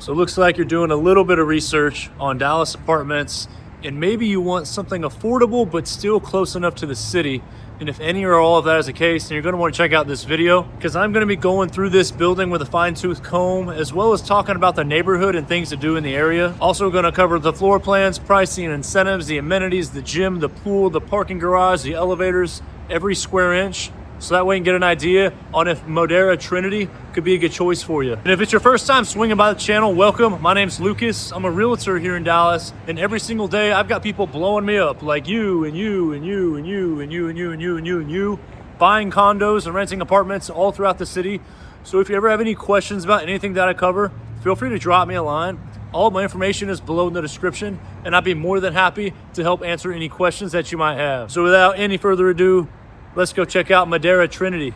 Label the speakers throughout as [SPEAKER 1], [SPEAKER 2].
[SPEAKER 1] So it looks like you're doing a little bit of research on Dallas apartments, and maybe you want something affordable but still close enough to the city. And if any or all of that is the case, then you're going to want to check out this video, because I'm going to be going through this building with a fine-tooth comb, as well as talking about the neighborhood and things to do in the area. Also going to cover the floor plans, pricing and incentives, the amenities, the gym, the pool, the parking garage, the elevators, every square inch. So that way you can get an idea on if Modera Trinity could be a good choice for you. And if it's your first time swinging by the channel, welcome. My name's Lucas. I'm a realtor here in Dallas, and every single day I've got people blowing me up, like you and you and you and you and you and you and you and you and you, buying condos and renting apartments all throughout the city. So if you ever have any questions about anything that I cover, feel free to drop me a line. All of my information is below in the description, and I'd be more than happy to help answer any questions that you might have. So without any further ado, let's go check out Modera Trinity.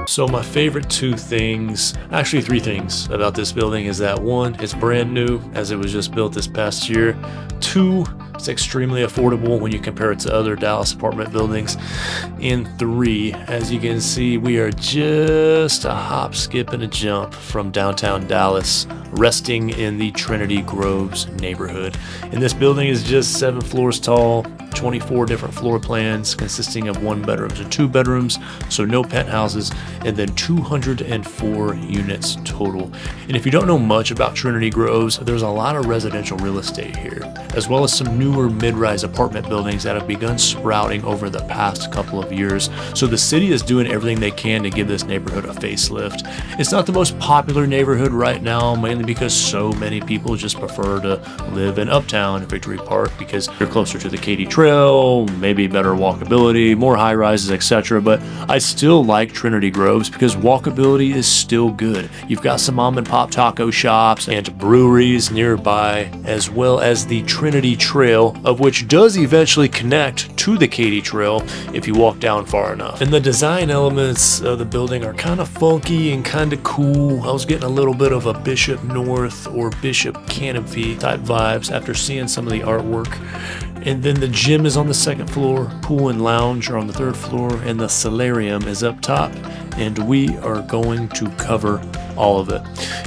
[SPEAKER 1] So my favorite two things, actually three things about this building is that one, it's brand new as it was just built this past year. Two, it's extremely affordable when you compare it to other Dallas apartment buildings. And three, as you can see, we are just a hop, skip, and a jump from downtown Dallas, resting in the Trinity Groves neighborhood. And this building is just 7 floors tall, 24 different floor plans consisting of 1 bedrooms and 2 bedrooms, so no penthouses, and then 204 units total. And if you don't know much about Trinity Groves, there's a lot of residential real estate here, as well as some newer mid-rise apartment buildings that have begun sprouting over the past couple of years. So the city is doing everything they can to give this neighborhood a facelift. It's not the most popular neighborhood right now, mainly because so many people just prefer to live in Uptown, Victory Park, because you're closer to the Katy Trail, maybe better walkability, more high rises, etc. But I still like Trinity Groves because walkability is still good. You've got some mom and pop taco shops and breweries nearby, as well as the Trinity Trail, of which does eventually connect to the Katy Trail if you walk down far enough. And the design elements of the building are kind of funky and kind of cool. I was getting a little bit of a Bishop North or Bishop Canopy type vibes after seeing some of the artwork. And then the gym is on the 2nd floor, pool and lounge are on the 3rd floor, and the Solarium is up top, and we are going to cover all of it.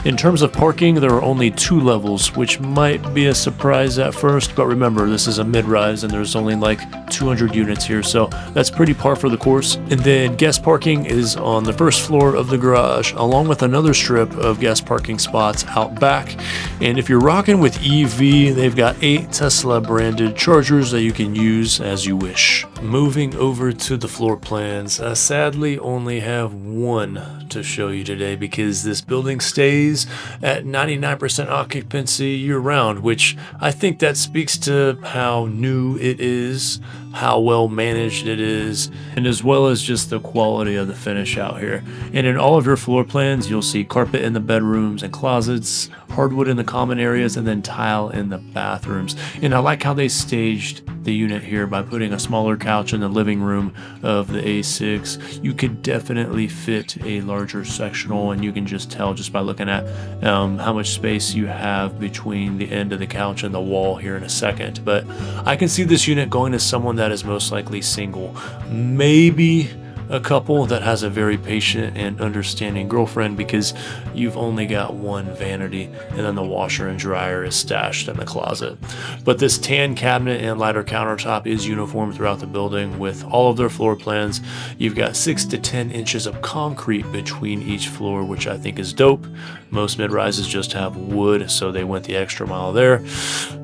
[SPEAKER 1] In terms of parking, there are only 2 levels, which might be a surprise at first, but remember, this is a mid-rise and there's only like 200 units here, so that's pretty par for the course. And then guest parking is on the 1st floor of the garage, along with another strip of guest parking spots out back. And if you're rocking with EV, they've got 8 Tesla branded chargers that you can use as you wish. Moving over to the floor plans, I sadly only have one to show you today because this building stays at 99% occupancy year-round, which I think that speaks to how new it is, how well managed it is, and as well as just the quality of the finish out here. And in all of your floor plans, you'll see carpet in the bedrooms and closets, hardwood in the common areas, and then tile in the bathrooms. And I like how they staged the unit here by putting a smaller couch in the living room of the A6. You could definitely fit a larger sectional, and you can just tell just by looking at how much space you have between the end of the couch and the wall here in a second. But I can see this unit going to someone that is most likely single, maybe a couple that has a very patient and understanding girlfriend, because you've only got one vanity and then the washer and dryer is stashed in the closet. But this tan cabinet and lighter countertop is uniform throughout the building with all of their floor plans. You've got 6 to 10 inches of concrete between each floor, which I think is dope. Most mid-rises just have wood, so they went the extra mile there.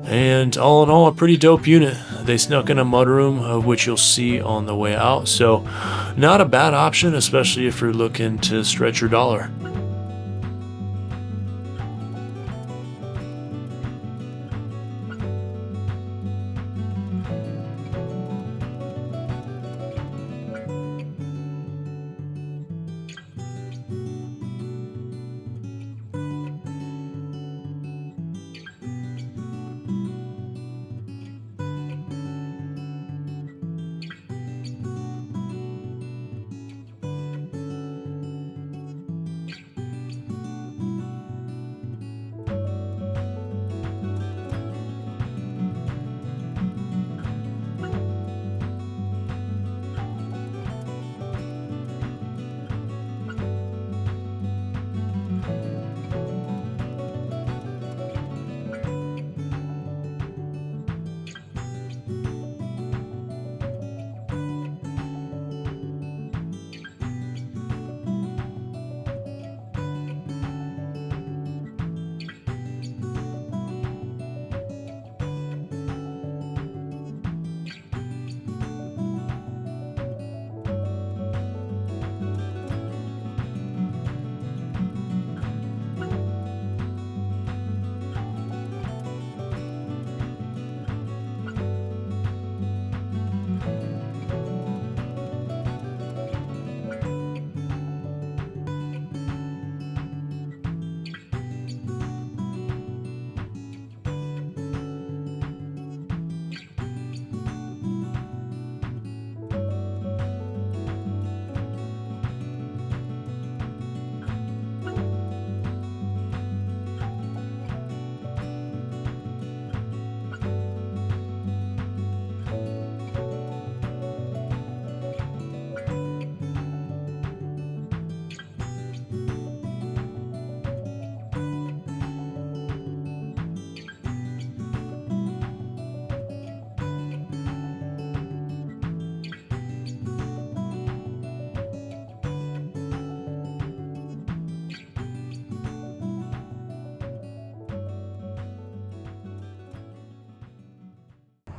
[SPEAKER 1] And all in all, a pretty dope unit. They snuck in a mudroom, of which you'll see on the way out, so not a bad option, especially if you're looking to stretch your dollar.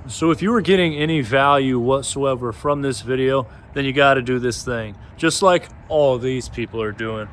[SPEAKER 1] So if you were getting any value whatsoever from this video, then you got to do this thing, just like all these people are doing.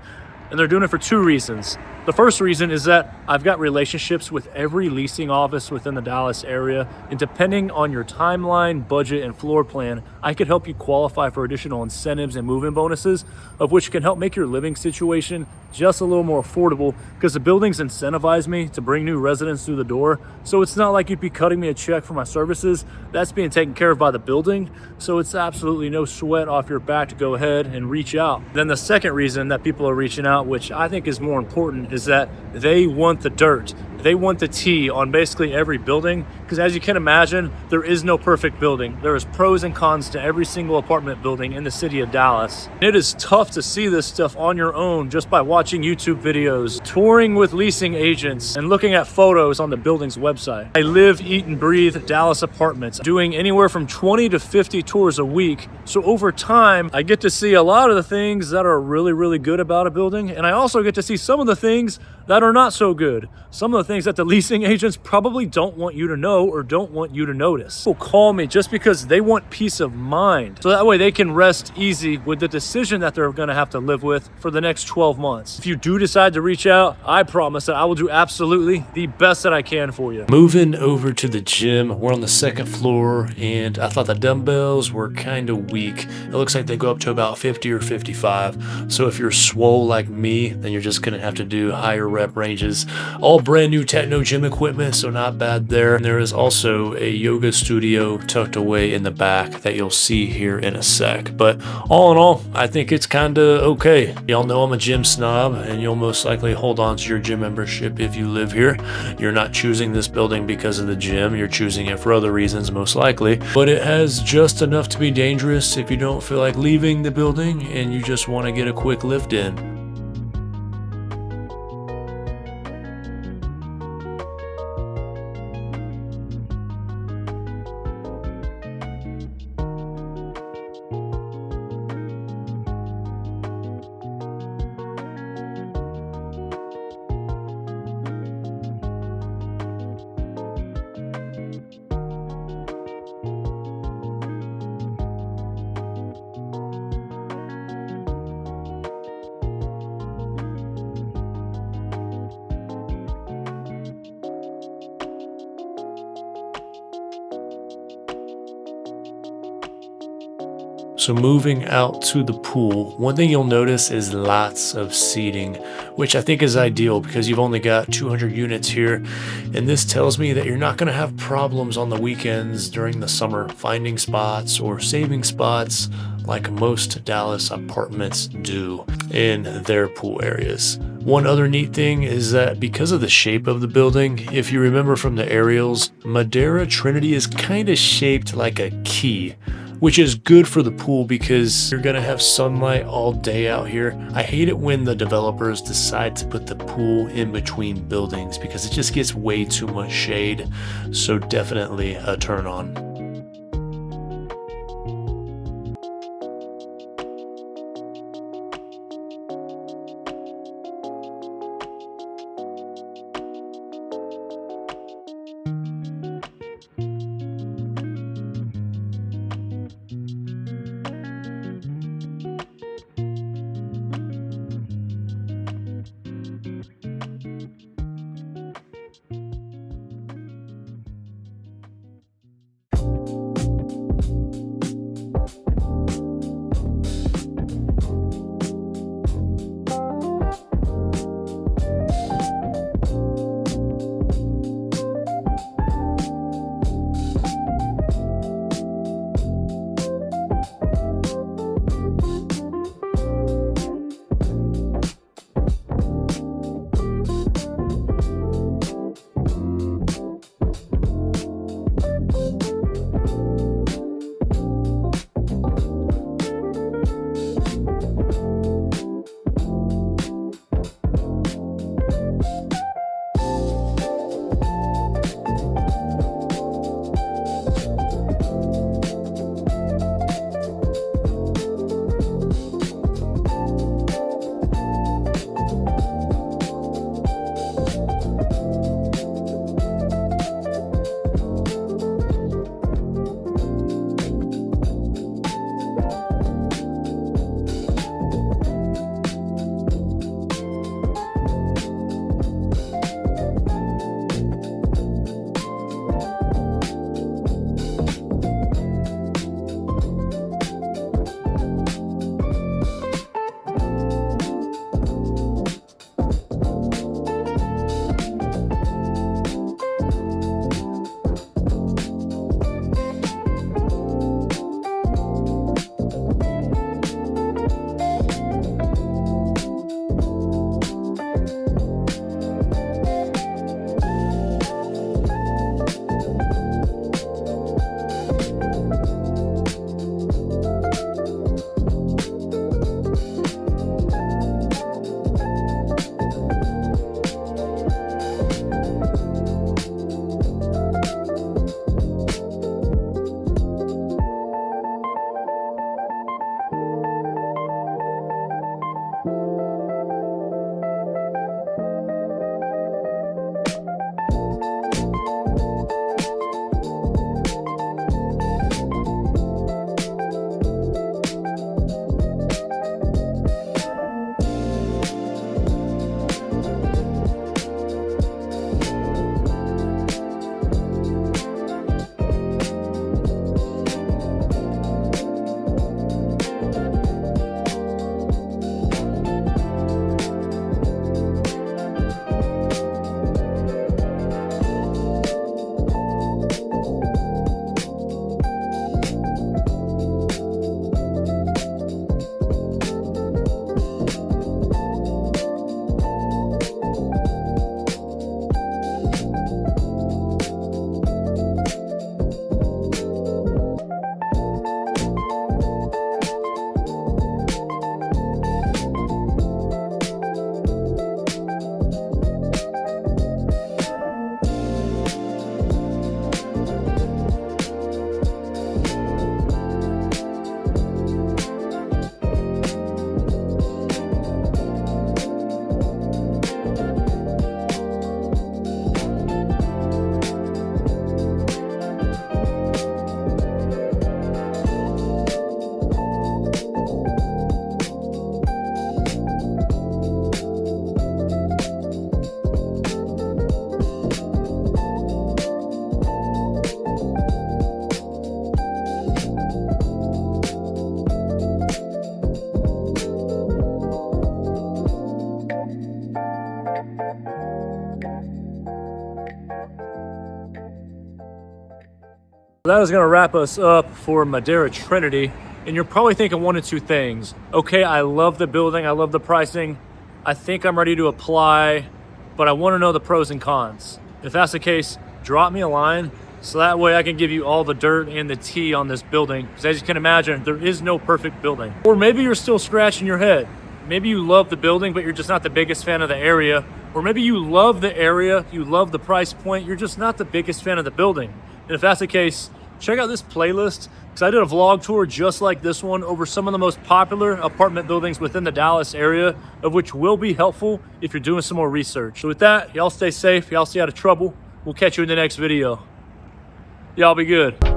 [SPEAKER 1] And they're doing it for two reasons. The first reason is that I've got relationships with every leasing office within the Dallas area, and depending on your timeline, budget, and floor plan, I could help you qualify for additional incentives and move-in bonuses, of which can help make your living situation just a little more affordable, because the buildings incentivize me to bring new residents through the door. So it's not like you'd be cutting me a check for my services. That's being taken care of by the building. So it's absolutely no sweat off your back to go ahead and reach out. Then the second reason that people are reaching out, which I think is more important, is that they want the dirt. They want the tea on basically every building, because as you can imagine, there is no perfect building. There is pros and cons to every single apartment building in the city of Dallas. It is tough to see this stuff on your own just by watching YouTube videos, touring with leasing agents, and looking at photos on the building's website. I live, eat, and breathe Dallas Apartments, doing anywhere from 20 to 50 tours a week. So over time, I get to see a lot of the things that are really, really good about a building, and I also get to see some of the things that are not so good. Some of the things that the leasing agents probably don't want you to know or don't want you to notice. People call me just because they want peace of mind, so that way they can rest easy with the decision that they're gonna have to live with for the next 12 months. If you do decide to reach out, I promise that I will do absolutely the best that I can for you. Moving over to the gym, we're on the second floor, and I thought the dumbbells were kind of weak. It looks like they go up to about 50 or 55. So if you're swole like me, then you're just gonna have to do higher rep ranges. All brand new techno gym equipment, so not bad there. And there is also a yoga studio tucked away in the back that you'll see here in a sec. But all in all, I think it's kind of okay. Y'all know I'm a gym snob, and you'll most likely hold on to your gym membership if you live here. You're not choosing this building because of the gym. You're choosing it for other reasons, most likely. But it has just enough to be dangerous if you don't feel like leaving the building and you just want to get a quick lift in. So moving out to the pool, one thing you'll notice is lots of seating, which I think is ideal because you've only got 200 units here. And this tells me that you're not going to have problems on the weekends during the summer finding spots or saving spots like most Dallas apartments do in their pool areas. One other neat thing is that because of the shape of the building, if you remember from the aerials, Modera Trinity is kind of shaped like a key, which is good for the pool because you're gonna have sunlight all day out here. I hate it when the developers decide to put the pool in between buildings because it just gets way too much shade. So definitely a turn on. that is going to wrap us up for Modera Trinity. And you're probably thinking one of two things. Okay, I love the building, I love the pricing, I think I'm ready to apply, but I want to know the pros and cons. If that's the case, drop me a line so that way I can give you all the dirt and the tea on this building. Because as you can imagine, there is no perfect building. Or maybe you're still scratching your head. Maybe you love the building, but you're just not the biggest fan of the area. Or maybe you love the area, you love the price point, you're just not the biggest fan of the building. And if that's the case, check out this playlist, because I did a vlog tour just like this one over some of the most popular apartment buildings within the Dallas area, of which will be helpful if you're doing some more research. So with that, y'all stay safe, y'all stay out of trouble. We'll catch you in the next video. Y'all be good.